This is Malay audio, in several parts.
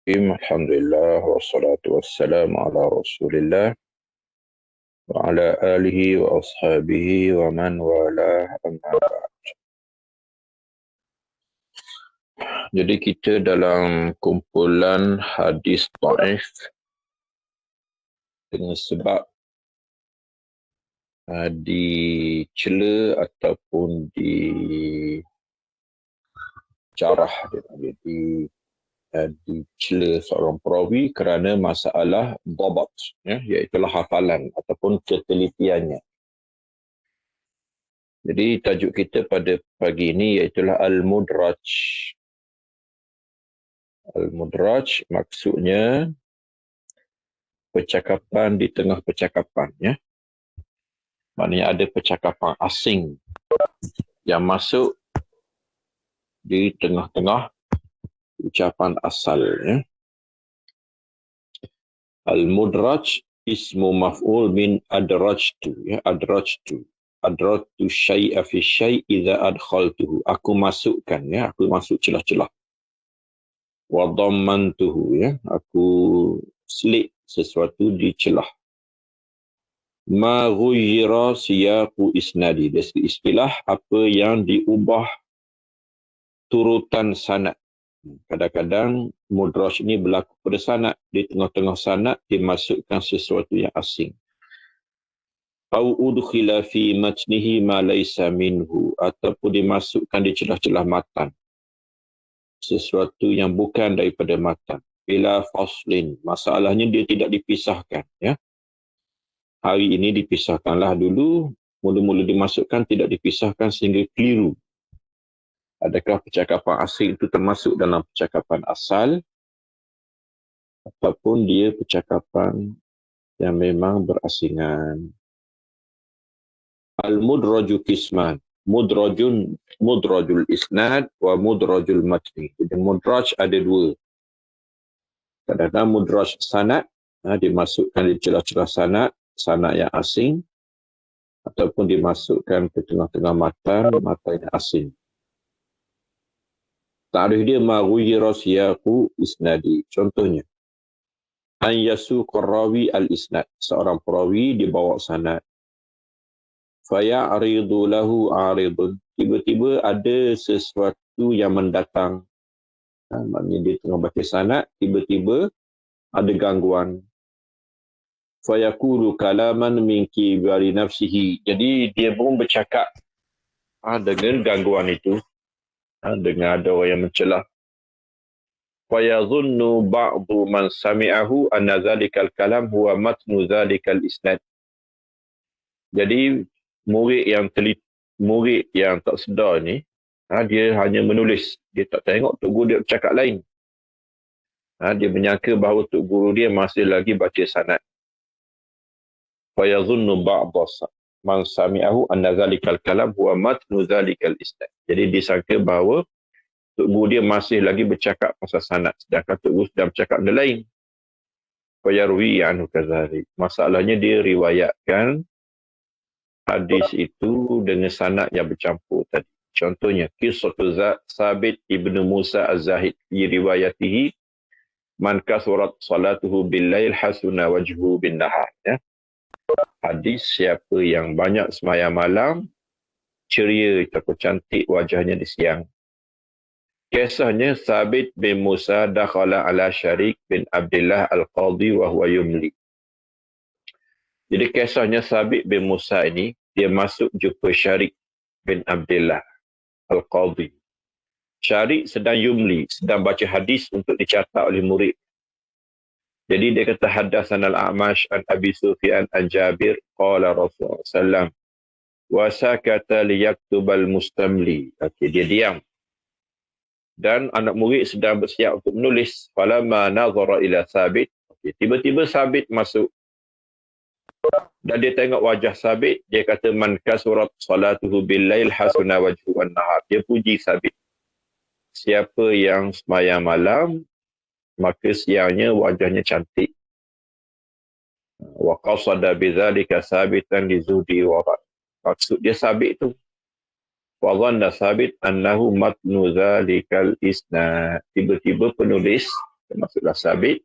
Alhamdulillah wassalatu wassalamu ala Rasulillah wa ala alihi wa ashabihi wa man wala amma ba'd. Jadi kita dalam kumpulan hadis dhaif dengan sebab dicela ataupun dijarah, dicela seorang perawi kerana masalah dhabat, iaitu hafalan ataupun ketelitiannya. Jadi tajuk kita pada pagi ini iaitu Al-Mudraj. Al-Mudraj maksudnya percakapan di tengah percakapan. Maknanya ada percakapan asing yang masuk di tengah-tengah ucapan asal. Al-Mudraj ismu maf'ul min adrajtu. Adrajtu syai'a fi syai' idza adkhaltuhu. Aku masukkan, aku masuk celah-celah. Wa dhammantuhu, aku selit sesuatu di celah. Ma ghayyira siyaqu isnadi. Dari istilah apa yang diubah turutan sanad. Kadang-kadang mudraj ini berlaku pada sanad, di tengah-tengah sanad dimasukkan sesuatu yang asing. Au udkhila fi matnihi ma laysa minhu, ataupun dimasukkan di celah-celah matan sesuatu yang bukan daripada matan. Bila faslin, masalahnya dia tidak dipisahkan. Hari ini dipisahkanlah dulu, mula-mula dimasukkan tidak dipisahkan sehingga keliru. Adakah percakapan asing itu termasuk dalam percakapan asal ataupun dia percakapan yang memang berasingan. Al-mudraju qisman. Mudrajul isnad wa mudrajul matni. Jadi mudraj ada dua. Kadang-kadang mudraj sanad, dimasukkan di celah-celah sanad yang asing, ataupun dimasukkan ke tengah-tengah matan yang asing. Ta'rif dia ma ghayyira siyaqu isnadi. Contohnya, an yasuqa rawi al-isnad. Seorang perawi dibawa sanad. Faya'ridu lahu 'aridun. Tiba-tiba ada sesuatu yang mendatang. Maknanya dia tengah baca sanad, tiba-tiba ada gangguan. Fayaqulu kalaman min kibari nafsihi. Jadi dia pun bercakap dengan gangguan itu. Dengan ada orang yang mencelah. Fayadhunnu ba'du man sami'ahu anna zalikal kalam huwa matnu zalikal isnad. Jadi murid yang tak sedar ni, dia hanya menulis. Dia tak tengok Tok Guru dia bercakap lain. Dia menyangka bahawa Tok Guru dia masih lagi baca sanad. Fayadhunnu ba'du man sami'ahu anna zalikal kalam huwa matnu zalikal isnad. Jadi disangka bahawa Tok Guru dia masih lagi bercakap pasal sanad, sedangkan Tok Guru sedang bercakap benda lain. Fayarwi anhu kadzalik. Masalahnya dia riwayatkan hadis itu dengan sanad yang bercampur tadi. Contohnya, Qissatul Sabit Ibnu Musa Az-Zahid fi riwayatihi man kasurat salatuhu bil-lail hasuna wajhu bin-nahar. Hadis siapa yang banyak sembahyang malam, ceria atau cantik wajahnya di siang. Kisahnya Sabit bin Musa dakhala ala Syarik bin Abdullah Al-Qadhi wa huwa yumli. Jadi kisahnya Sabit bin Musa ini, dia masuk jumpa Syarik bin Abdullah Al-Qadhi. Syarik sedang yumli, sedang baca hadis untuk dicatat oleh murid. Jadi dia kata haddatsana al-A'mash an Abi Sufyan an Jabir qala Rasulullah sallam wa sakata liyaktubal mustamli. Okey, dia diam. Dan anak murid sedang bersiap untuk menulis. Falamma nazara ila Sabit. Okey, tiba-tiba Sabit masuk. Dan dia tengok wajah Sabit, dia kata man kasurat salatuhu bil-lail hasuna wajhu wan-nahar. Dia puji Sabit. Siapa yang sembahyang malam, maka siangnya wajahnya cantik. Wa qasada bidzalika sabitan li zuhdi wa rad. Maksud dia Sabit tu. Wa dhanna Sabit annahu matnu dzalikal isnad. Tiba-tiba penulis termasuklah sabit.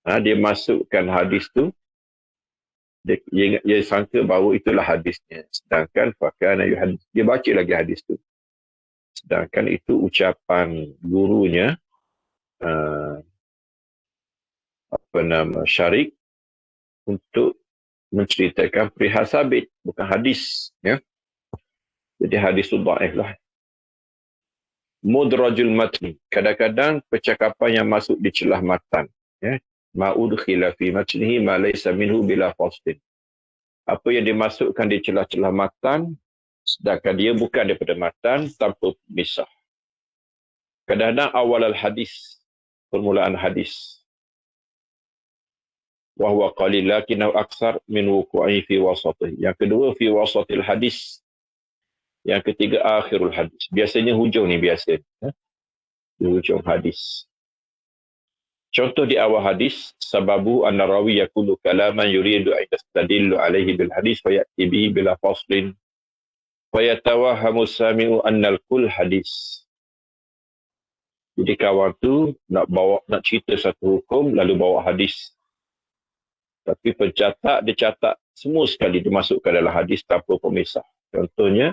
Dia masukkan hadis tu, dia sangka bahawa itulah hadisnya. Sedangkan fakana yuhadis, dia baca lagi hadis tu. Sedangkan itu ucapan gurunya, Syarik, untuk menceritakan perihal sabit, bukan hadis. Ya. Jadi hadis itu dhaif lah. Mudrajul matni, kadang-kadang percakapan yang masuk di celah matan. Ya. Ma'udkhila fi matnihi ma laysa minhu bila faslin. Apa yang dimasukkan di celah-celah matan, sedangkan dia bukan daripada matan, tanpa misah. Kadang-kadang awal al-hadis, permulaan hadis. Wahuwa qalil lakinnahu aksar min wuku'i fi wasatih. Yang kedua, fi wasatil hadis. Yang ketiga, akhirul hadis. Biasanya hujung ni biasa. Di hujung hadis. Contoh di awal hadis, sababu anna rawi yakulu kalaman yuridu an yastadillu alaihi bil hadis fayati bihi bila faslin fayatawahamu sami'u annal kull hadis. Jadi kawan tu nak cerita satu hukum lalu bawa hadis. Tapi pencatat dia catat semua sekali dimasukkan dalam hadis tanpa pemisah. Contohnya,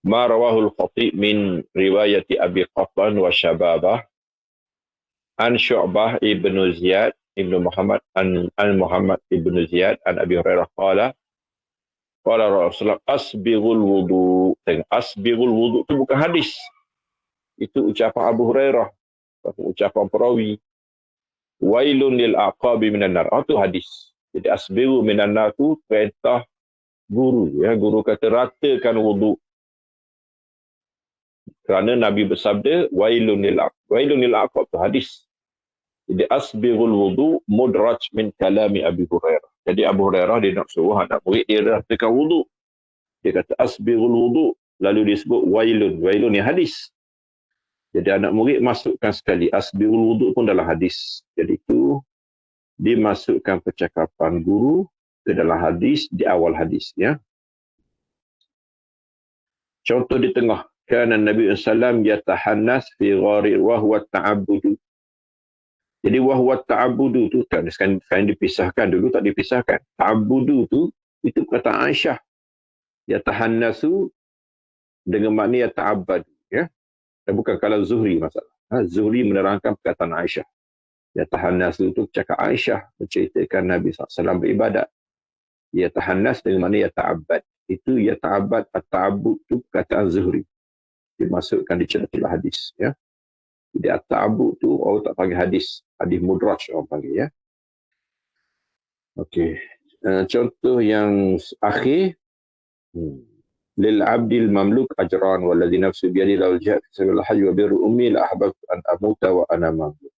ma rawahul khatib min riwayati Abi Qattan wa Syababah an Syu'bah ibnu Ziyad ibnu Muhammad an Muhammad ibnu Ziyad an Abi Hurairah qala Rasulullah asbighul wudu. Asbighul wudu itu bukan hadis. Itu ucapan Abu Hurairah, ucapan perawi. Wailun lil aqabi minan nar. Itu hadis. Jadi asbighu minan nar itu perintah guru. Ya, guru kata ratakan wudu. Kerana Nabi bersabda wailun lil aqab. Wailun lil aqab itu hadis. Jadi asbighul wudu mudraj min kalami Abi Hurairah. Jadi Abu Hurairah dia nak suruh anak murid dia ratakan wudu. Dia kata asbighul wudu, lalu disebut wailun. Wailun ni hadis. Jadi anak murid masukkan sekali asbighul wudu pun dalam hadis. Jadi itu dimasukkan percakapan guru ke dalam hadis di awal hadis. Ya. Contoh di tengah. Kana Nabi SAW yatahannas fi gharir wa huwa ta'abbudu. Jadi wa huwa ta'abbudu tu kan sekarang dipisahkan, dulu tak dipisahkan. Ta'abbudu tu itu kata Aisyah. Yatahannasu dengan makna yata'abbadu. Ya. Dan bukan kalau Zuhri masalah. Zuhri menerangkan perkataan Aisyah. Yatahannas itu cakap Aisyah menceritakan Nabi SAW beribadat. Yatahannas dengan mana yata'abbad. Itu yata'abbad, at-ta'abbud itu perkataan Zuhri. Dimasukkan di celah-celah hadis. Ya. Jadi at-ta'abbud itu orang tak panggil hadis. Hadis mudraj orang panggil. Ya. Okey. Contoh yang akhir. Lil abdil mamluk ajran wallazi nafsu biyadi law ja'a fi sabilil hajj wa birru ummi la ahbabtu an amuta wa ana mamluk.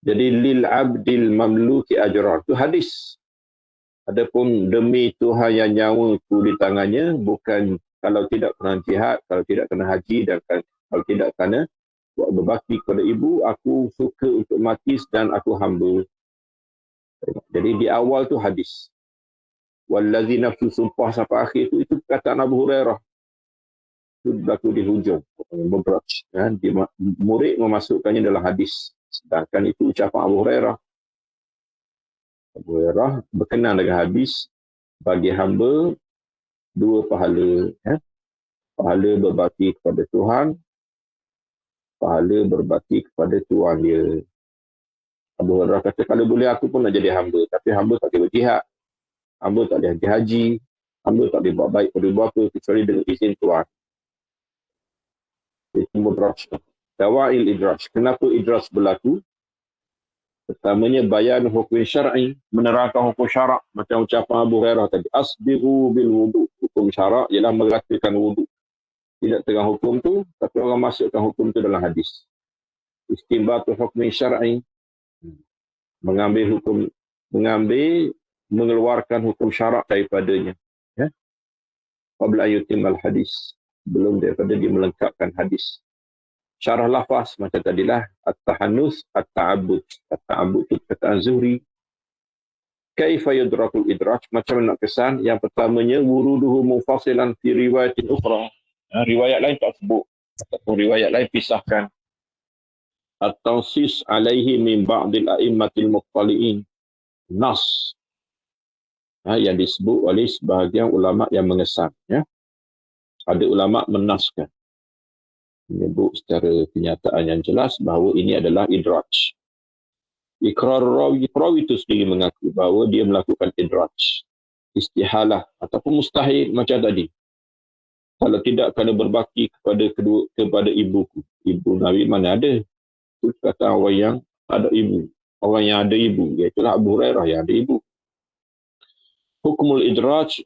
Jadi lil abdil mamluki ajran itu hadis. Adapun demi Tuhan yang nyawa itu di tangannya, bukan kalau tidak kena jihad, kalau tidak kena haji dan kalau tidak kena buat berbakti kepada ibu, aku suka untuk mati dan aku hamba. Jadi di awal tu hadis. Wallazi nafsu sumpah sampai akhir itu perkataan Abu Hurairah. Itu berlaku di hujung. Murid memasukkannya dalam hadis. Sedangkan itu ucapan Abu Hurairah. Abu Hurairah berkenaan dengan hadis bagi hamba dua pahala. Pahala berbakti kepada Tuhan, pahala berbakti kepada tuan dia. Abu Hurairah kata, kalau boleh aku pun nak jadi hamba. Tapi hamba tak boleh berjihad. Hamba tak boleh haji. Hamba tak boleh buat baik pada apa kecuali dengan izin tuan. Itu mudraj. Dawail idraj. Kenapa idraj berlaku? Pertamanya bayan hukum syar'i, menerangkan hukum syarak macam ucapan Abu Hurairah tadi. Asbighu bil wudu. Hukum syarak ialah meratakan wudu. Tidak tengah hukum tu, tapi orang masukkan hukum tu dalam hadis. Istinbatu hukum syar'i, mengeluarkan hukum syarak daripadanya. Ya. Qabla yutimmal hadis. Belum daripada dia melengkapkan hadis. Syarah lafaz macam tadilah at-tahannus, at-ta'abbud. At-ta'abbud itu perkataan Zuhri. Kaifa yudrakul idraj, macam nak kesan. Yang pertamanya wuruduhu mufasilan fi riwayatin ukhra. Riwayat lain tak sebut. Ataupun riwayat lain pisahkan. at-tansis alaihi min ba'dil a'immatil muqtali'in. Nas. Yang disebut oleh sebahagian ulama yang mengesan. Ya. Ada ulama menaskan. Menyebut secara kenyataan yang jelas bahawa ini adalah idraj. Iqrar rawi itu sendiri mengaku bahawa dia melakukan idraj. Istihalah ataupun mustahil macam tadi. Kalau tidak kerana berbakti kepada ibuku. Ibu Nabi mana ada? Itu kata orang yang ada ibu. Orang yang ada ibu. Iaitulah Abu Hurairah yang ada ibu. Hukmul idraj.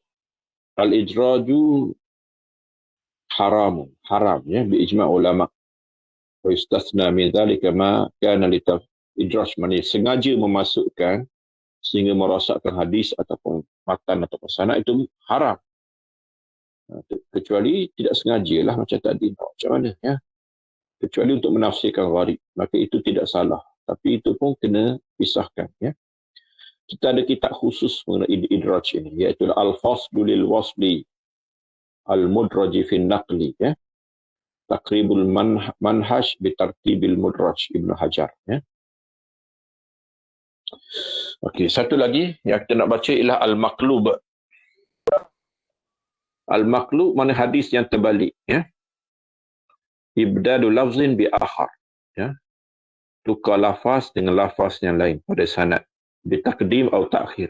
Al-idraju haram. Haram. Ya, bi'ijma' ulama'. Wa istasna min dhalika ma kana idraj. Maksudnya sengaja memasukkan sehingga merosakkan hadis ataupun matan ataupun sanad itu haram. Kecuali tidak sengajalah macam tadi. Macam mana? Ya? Kecuali untuk menafsirkan gharib. Maka itu tidak salah. Tapi itu pun kena pisahkan. Ya? Kita ada kitab khusus mengenai idraj ini. Iaitu Al-Faslu lil-Wasli Al-Mudraji fin Naqli. Ya? Taqribul Manhaj bitartibil Mudraj Ibn Hajar. Ya? Okey, satu lagi yang kita nak baca ialah Al-Maqlub. Al-Maqlub mana hadis yang terbalik. Ya? Ibdadu lafzin bi akhar. Ya? Tukar lafaz dengan lafaz yang lain pada sanad. Bitakdim atau takhir.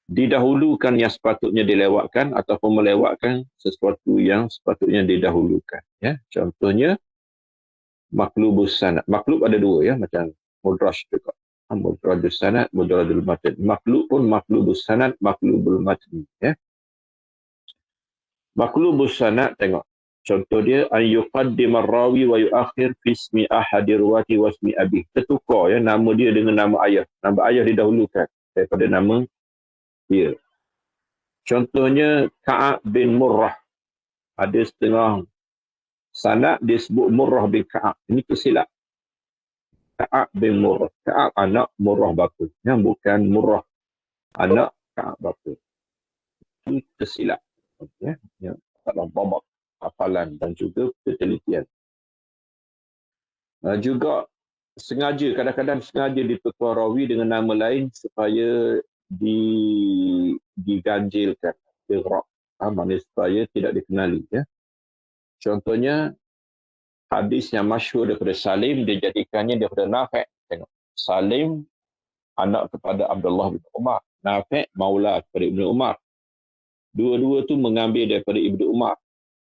Didahulukan yang sepatutnya dilewatkan ataupun melewatkan sesuatu yang sepatutnya didahulukan. Ya? Contohnya, maqlubus sanad. Maqlub ada dua, ya, macam mudraj juga. Mudrajus sanad, mudrajul matan. Maqlub pun maqlubus sanad, maqlubul matan. Ya? Maqlubus sanad, tengok. Contoh dia, an yuqaddimar rawi wa yuakhir fi ismi ahadi ruwati wa ismi abih. Tertukar, ya, nama dia dengan nama ayah. Nama ayah didahulukan daripada nama dia. Contohnya, Ka'ab bin Murrah. Ada setengah sanad dia sebut Murrah bin Ka'ab. Ini tersilap. Ka'ab bin Murrah. Ka'ab anak Murrah bapa. Ya, bukan Murrah anak Ka'ab bapa. Itu tersilap. Ya, ya, dalam babak hafalan dan juga penelitian. Juga sengaja, kadang-kadang sengaja ditukar rawi dengan nama lain supaya diganjilkan. Maksudnya supaya tidak dikenali. Ya. Contohnya, hadis yang masyhur daripada Salim, dia jadikannya daripada Nafi'. Tengok. Salim, anak kepada Abdullah bin Umar. Nafi' maula kepada Ibnu Umar. Dua-dua tu mengambil daripada Ibnu Umar.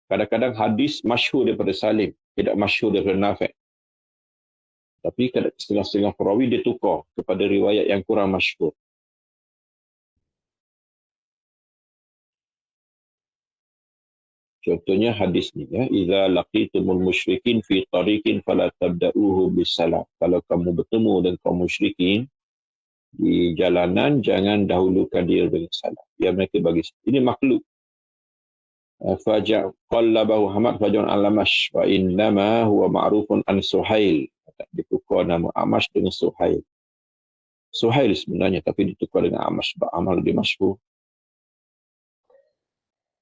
Kadang-kadang hadis masyhur daripada Salim, tidak masyhur daripada Nafi'. Tapi setengah-setengah perawi dia tukar kepada riwayat yang kurang masyhur. Contohnya hadis ni, ya, idza laqitumul musyrikin fi tariqin fala tabda'uhu bisalam. Kalau kamu bertemu dengan kaum musyrikin di jalanan, jangan dahulukan dia dengan salam. Biar mereka bagi. Ini makhluk. Qallabahu Hamad fajan al-Amash wa innama huwa ma'rufun an Suhail. Ditukar nama Amash dengan Suhail. Suhail sebenarnya, tapi ditukar dengan Amash. Amal lebih masyhur.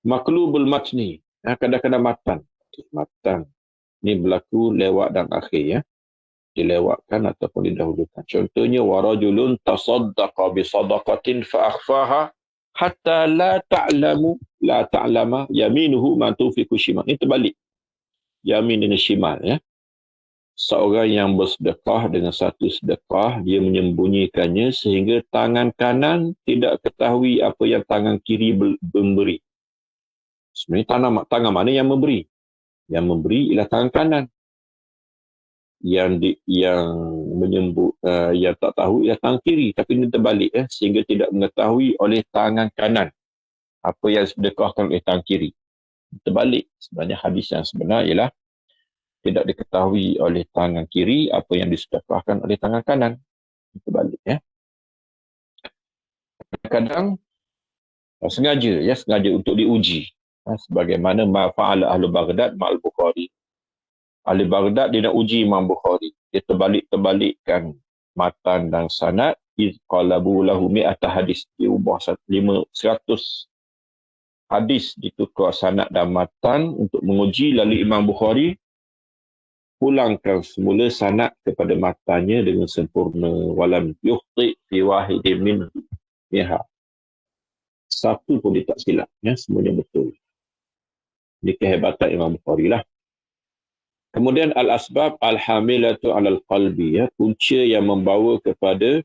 Maqlubul matni. Kadang-kadang matan. Ini berlaku lewat dan akhir. Ya. Dilewatkan ataupun didahulukan. Contohnya, warajulun tasaddaqa bisadaqatin fa'akhfaha hatta la ta'lama yaminuhu ma tunfiqu shimal. Ini terbalik. Yamin dengan shimal. Ya. Seorang yang bersedekah dengan satu sedekah, dia menyembunyikannya sehingga tangan kanan tidak ketahui apa yang tangan kiri memberi. Sebenarnya tangan mana yang memberi? Yang memberi ialah tangan kanan. Yang tak tahu ialah tangan kiri. Tapi ini terbalik, sehingga tidak mengetahui oleh tangan kanan apa yang sedekahkan oleh tangan kiri. Terbalik. Sebenarnya hadis yang sebenar ialah tidak diketahui oleh tangan kiri apa yang disedekahkan oleh tangan kanan. Terbalik. Kadang-kadang sengaja untuk diuji. Sebagaimana ma'fa'ala ahlu Baghdad ma'al Bukhari. Ahli Baghdad dia nak uji Imam Bukhari. Dia terbalikkan matan dan sanad. Qalabu lahu mi'ata hadis. Dia ubah 100 hadis ditukar sanad dan matan untuk menguji lalu Imam Bukhari pulangkan semula sanad kepada matanya dengan sempurna, walam yukhti fi wahidin minha. Satu pun dia tak silap, ya, semuanya betul. Ini kehebatan Imam Bukhari lah. Kemudian al-asbab al-hamilatu alal qalbi, ya, punca yang membawa kepada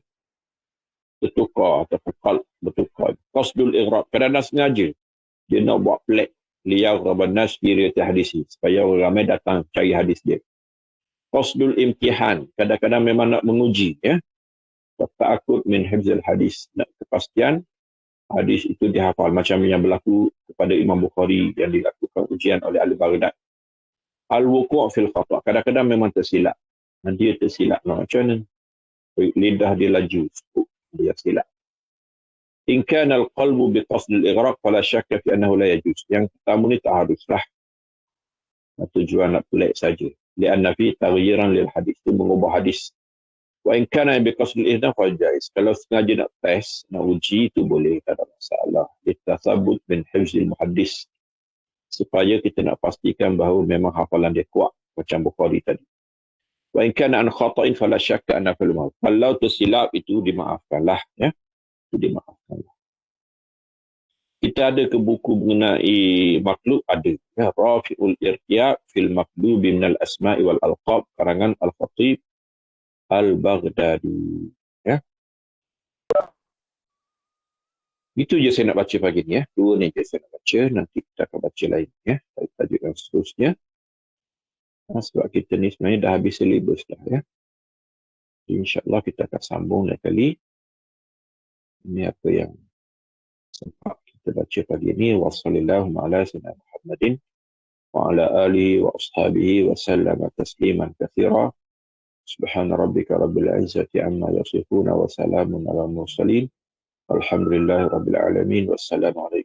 bertukar atau qalb bertukar. Qasdul ighraq, kadang-kadang sengaja dia nak buat pelik liyar raban nas bi hadis, supaya orang ramai datang cari hadis dia. Qasdul imtihan, kadang-kadang memang nak menguji, ya. Ta'akud min hifzil hadis, nak kepastian hadis itu dihafal, macam yang berlaku kepada Imam Bukhari yang dilakukan ujian oleh ahli Baghdad. Al-wuqu' fil khata', kadang-kadang memang tersilap. Dia tersilap macam mana? Lidah dia laju, dia silap. In kana al-qalbu bi qasd al-ighraq fala syakka fi annahu la yajuz. Yang pertama ni tak haruslah tujuan nak pelik saja. Lianna fi taghyiran lil hadis, itu mengubah hadis. Wa in kana bi qasd al-ihdam fa jaiz. Kalau sengaja nak test, nak uji, itu boleh, tak ada masalah. Litasabut min hifzil muhaddis, supaya kita nak pastikan bahawa memang hafalan dia kuat macam Bukhari tadi. Wa in kana an khata'in fala syakka anna fil mal. Kalau tersilap itu dimaafkanlah, ya. Itu dimaafkanlah. Kita ada ke buku mengenai makhluk, ada, ya, Rafi'ul Irtiya fil Maqlub min al-Asma'i wal Alqab, karangan Al-Khatib Al-Baghdadi, ya. Itu je saya nak baca pagi ni, ya. Dua ni je saya nak baca, nanti kita akan baca lain, ya. Tajuk yang seterusnya. Sebab kita ni sebenarnya dah habis silibus dah, ya. InsyaAllah kita akan sambung lain kali. Ini apa yang sempat kita baca pagi ini. Wassallallahu ala sayyidina Muhammadin wa ala alihi wa ashabihi wa sallama tasliman katsira. Subhana rabbika rabbil izzati amma yasifuna wa salamun ala mursalin. Alhamdulillahi rabbil alamin. Wassalamu alaikum.